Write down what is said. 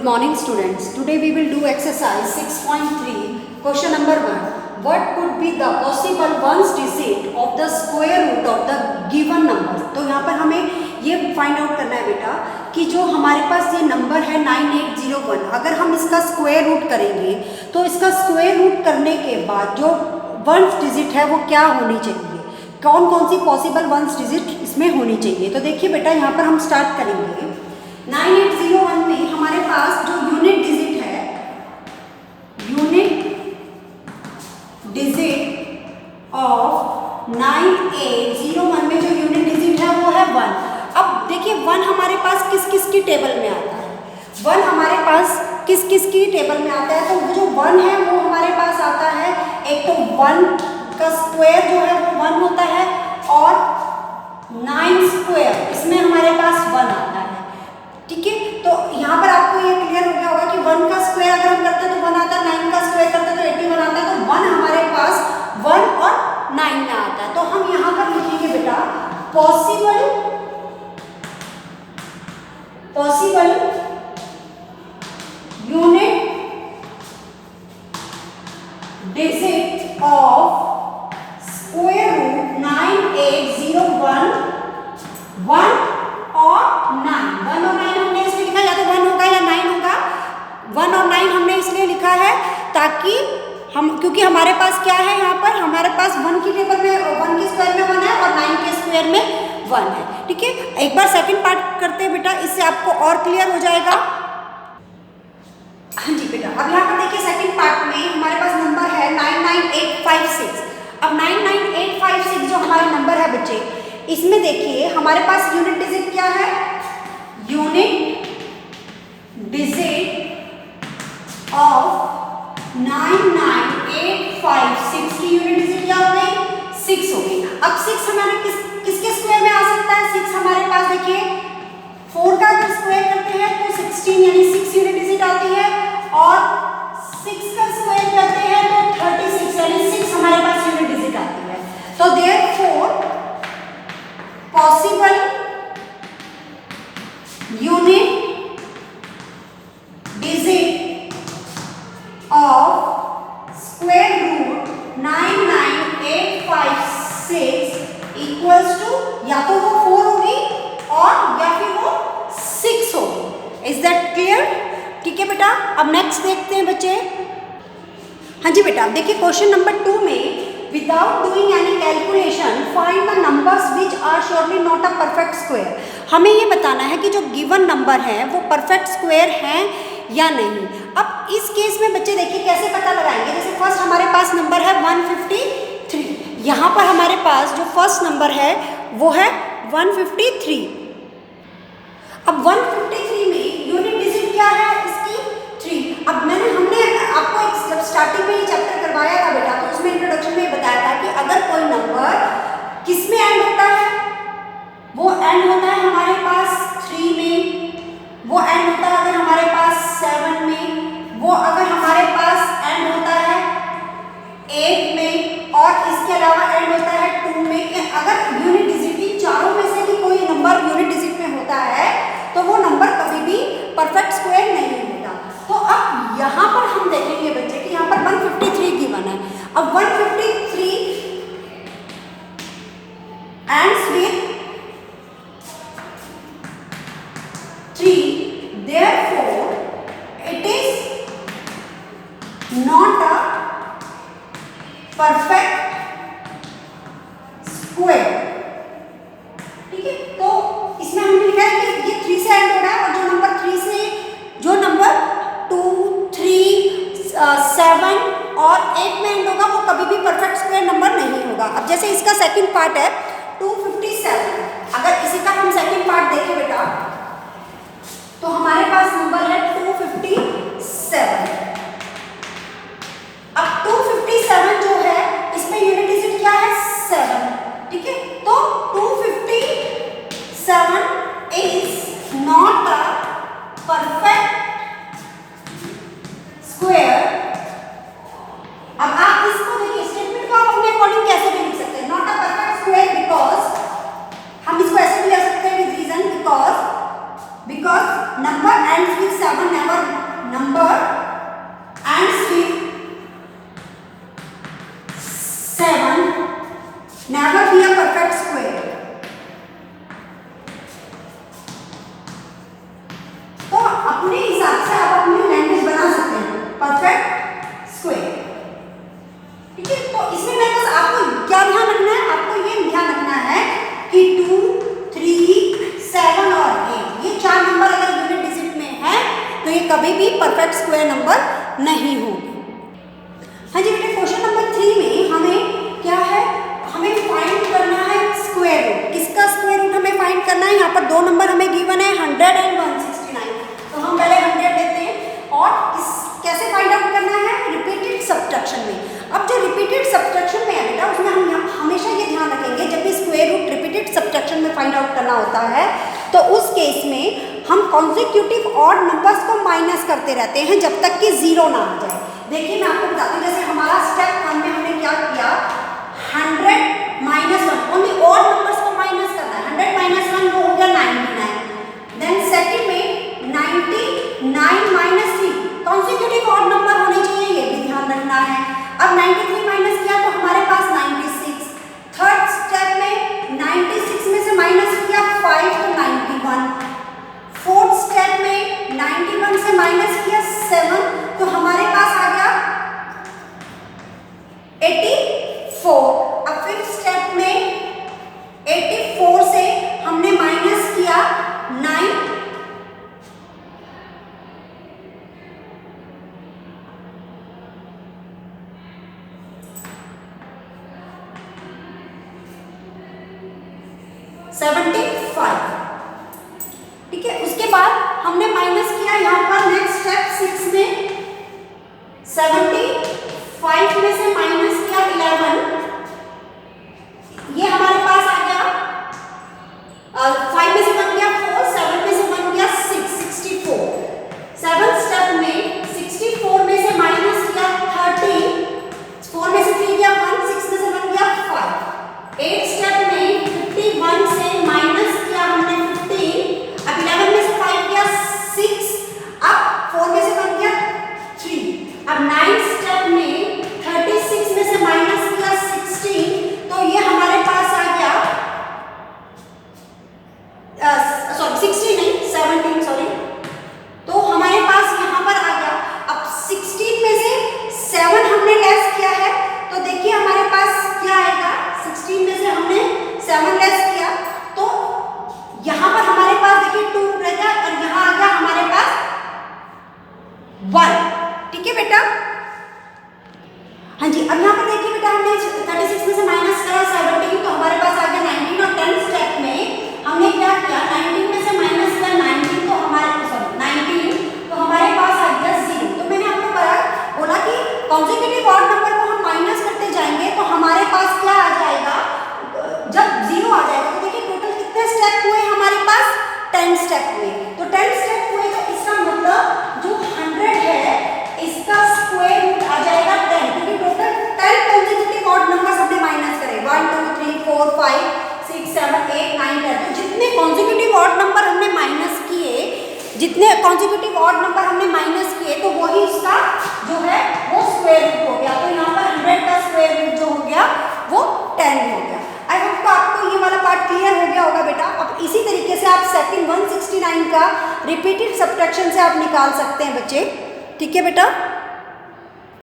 morning students. Today we will do exercise 6.3 question number 1. What could be the possible ones digit of the square root of the given number? तो यहाँ पर हमें ये find out करना है बेटा कि जो हमारे पास ये नंबर है 9801, अगर हम इसका स्क्वायर रूट करेंगे तो इसका स्क्वायर रूट करने के बाद जो वंस डिजिट है वो क्या होनी चाहिए, कौन कौन सी पॉसिबल वंस डिजिट इसमें होनी चाहिए। तो देखिए बेटा यहाँ पर हम स्टार्ट करेंगे 9801 में हमारे पास जो यूनिट डिजिट है, यूनिट डिजिट ऑफ 9801 में जो यूनिट डिजिट है वो है 1। अब देखिए 1 हमारे पास किस किस की टेबल में आता है, 1 हमारे पास किस किस की टेबल में आता है। तो जो 1 है वो हमारे पास आता है, एक तो 1 का स्क्वायर जो है वो 1 होता है और 9 स्क्वायर इसमें हमारे पास 1 आता है। ठीक है, तो यहाँ पर आपको ये क्लियर हो गया होगा कि 1 का स्क्वायर अगर हम करते हैं तो 1 आता है, 9 का स्क्वायर करते हैं तो 81 आता है। तो 1 हमारे पास 1 और 9 में आता है। तो हम यहाँ पर लिखेंगे बेटा possible unit digit of square root 9801 1 और 9। 1 और 9 हमने इसलिए लिखा, या तो 1 होगा या 9 होगा। 1 और 9 हमने इसलिए लिखा है ताकि हम, क्योंकि हमारे पास क्या है, यहाँ पर हमारे पास 1 की टेबल में 1 के स्क्वायर में 1 है और 9 के स्क्वायर में 1 है। ठीक है, एक बार सेकंड पार्ट करते हैं बेटा, इससे आपको और क्लियर हो जाएगा। हाँ जी बेटा, अब यहाँ पर देखिए सेकंड पार्ट में हमारे पास नंबर है 99856। अब 99856 जो हमारा नंबर है बच्चे, इसमें देखिए हमारे पास यूनिट डिजिट क्या है, यूनिट डिजिट ऑफ 99856 की यूनिट डिजिट क्या हो गई, 6 हो गई। अब 6 हमारे किसके स्क्वायर में आ सकता है, 6 हमारे पास देखिए 4 का अगर स्क्वायर करते हैं तो 16 यानी 6 यूनिट डिजिट आती है, और 6 का स्क्वायर करते हैं तो 36 यानी 6 हमारे पास यूनिट डिजिट आती है। तो therefore possible unit digit of square root 99856 equals to या तो वो 4 होगी और या फिर वो 6 होगी। Is that clear? ठीक है बेटा, अब नेक्स्ट देखते हैं बच्चे। हाँ जी बेटा, देखिए क्वेश्चन नंबर 2 में Without doing any calculation, find the numbers which are surely not a perfect square. हमें ये बताना है कि जो गिवन नंबर है वो परफेक्ट स्क्वायर हैं या नहीं। अब इस केस में बच्चे देखिए कैसे पता लगाएंगे। जैसे फर्स्ट हमारे पास नंबर है 153, यहाँ पर हमारे पास जो फर्स्ट नंबर है वो है 153। अब 153 में यूनिट डिजिट क्या है इसकी, 3। अब हमने आपको जब स्टार्टिंग में ये चैप्टर करवाया था बेटा, तो उसमें इंट्रोडक्शन में बताया था कि अगर कोई नंबर किस में एंड होता है, वो एंड होता है हमारे पास 3 में, वो एंड होता है अगर हमारे पास 7 में, वो अगर हमारे पास एंड होता है 8 में, और इसके अलावा एंड होता है 2 में। अगर यूनिट डिजिट इन चारों में से भी कोई नंबर यूनिट डिजिट में होता है तो वो नंबर कभी भी परफेक्ट स्क्वायर नहीं होता। तो अब यहाँ पर हम देखेंगे बच्चे कि यहाँ पर 153 गिवन है। अब 153 ends with 3, therefore it is not a perfect square। ठीक है, तो इसमें हमने लिखा है कि ये 3 से एंड हो रहा है, और जो नंबर 3 से, जो नंबर 2, 3, 7 और 8 में एंड होगा वो कभी भी परफेक्ट स्क्वायर नंबर नहीं होगा। अब जैसे इसका सेकंड पार्ट है 257, अगर इसी का हम सेकंड पार्ट देखें बेटा तो हमारे पास नंबर है 257। अब 257 जो है इसमें यूनिट डिजिट क्या है, 7। ठीक है, तो 257 is not a perfect square. अब आप इसको देखिए, स्टेटमेंट को आप अपने अकॉर्डिंग कैसे भी लिख सकते हैं। नॉट अ परफेक्ट स्क्वायर ये कभी भी परफेक्ट स्क्वायर नंबर नहीं होगी। हाँ जी बेटे, क्वेश्चन नंबर 3 में हमें क्या है, हमें फाइंड करना है स्क्वायर रूट। किसका स्क्वायर रूट हमें फाइंड करना है? यहाँ पर दो नंबर हमें गिवन है 100 एंड 169, तो हम पहले 100 लेते हैं और कैसे फाइंड आउट करना है? रिपीटेड सब्ट्रैक्शन में। अब जो रिपीटेड सब्ट्रैक्शन में है बेटा, उसमें हम हमेशा ये ध्यान रखेंगे जब भी स्क्वायर रूट रिपीटेड सब्ट्रैक्शन में फाइंड आउट करना होता है तो उस केस में हम कॉन्सेक्यूटिव ऑड नंबर्स को माइनस करते रहते हैं जब तक कि 0 ना आ जाए। देखिए मैं आपको बताती हूँ, जैसे हमारा स्टेप 1 में हमने क्या किया, 100 माइनस 1, ओनली ऑड नंबर्स को माइनस करना है। 100 माइनस 1 वो हो गया 99। देन सेकंड में 99 माइनस 3, कॉन्सेक्यूटिव ऑड नंबर होने चाहिए, ये भी ध्यान रखना है। अब 93 माइनस किया तो हमारे पास 96। थर्ड स्टेप में 96 में से माइनस किया 5 तो 91। फोर्थ स्टेप में 91 से माइनस किया 7 तो हमारे पास आ गया 84। अब फिफ्थ स्टेप में 84 से हमने माइनस किया 9 75। ठीक है, उसके बाद हमने माइनस किया यहाँ पर नेक्स्ट स्टेप 6 में 75 में से माइनस किया 11, ये हमारे पास आ गया 5 में से बन गया 4, 7 में से बन गया 6, 64। सेवंथ स्टेप में 64 में से माइनस किया 13, 4 में से 3 गया 1, 6 में से बन गया 5। 8 स्टेप में 51 से माइनस किया हमने 15, अब 11 में से 5 गया 6, अब 4 में से बन गया 3। अब 9 स्टेप में 36 में से माइनस किया 16, तो ये हमारे पास आ गया 16 नहीं 17, सॉरी, तो हमारे पास यहाँ पर आ गया। अब 16 में से 7 हमने लेस किया है तो देखिए हमारे पास क्या आएगा, 16 में से हमने 7 लेस किया तो यहाँ पर हमारे पास देखिए 2 रहेगा और यहाँ आ गया हमारे पास 1। ठीक है बेटा, हाँ जी। अब यहाँ पर देखिए बेटा, हमने 36 में से माइनस करा 17 तो हमारे पास आ गया 19। और 10 स्टेप में हमने क्या किया, 19 में से माइनस किया 19 तो हमारे 19 तो हमारे पास आ गया 0। तो मैंने आपको बोला कि कॉन्सेक्यूटिव ऑड नंबर को हम माइनस करते जाएंगे तो हमारे पास क्या आ जाएगा, जब 0 आ जाएगा तो देखिए टोटल कितने स्टेप हुए हमारे पास, 10 स्टेप हुए। तो 10 स्टेप हुए तो इसका मतलब जो 100 है इसका स्क्वायर रूट आ जाएगा 10, क्योंकि टोटल 10 कॉन्सेक्यूटिव ऑड नंबर्स हमने माइनस करे, 1 2 3 4 5 6 7 8 9 10। तो जितने कॉन्सेक्यूटिव ऑड नंबर हमने माइनस किए, जितने कॉन्सेक्यूटिव ऑड नंबर हमने माइनस किए तो वही उसका जो है वो स्क्वायर रूट हो गया। तो यहाँ पर 100 का स्क्वायर रूट जो हो गया वो 10 हो गया। आई होप तो आपको ये वाला पार्ट क्लियर हो गया होगा बेटा। अब इसी तरीके से आप सेकंड 169 का रिपीटेड सब्ट्रैक्शन से आप निकाल सकते हैं बच्चे। ठीक है बेटा।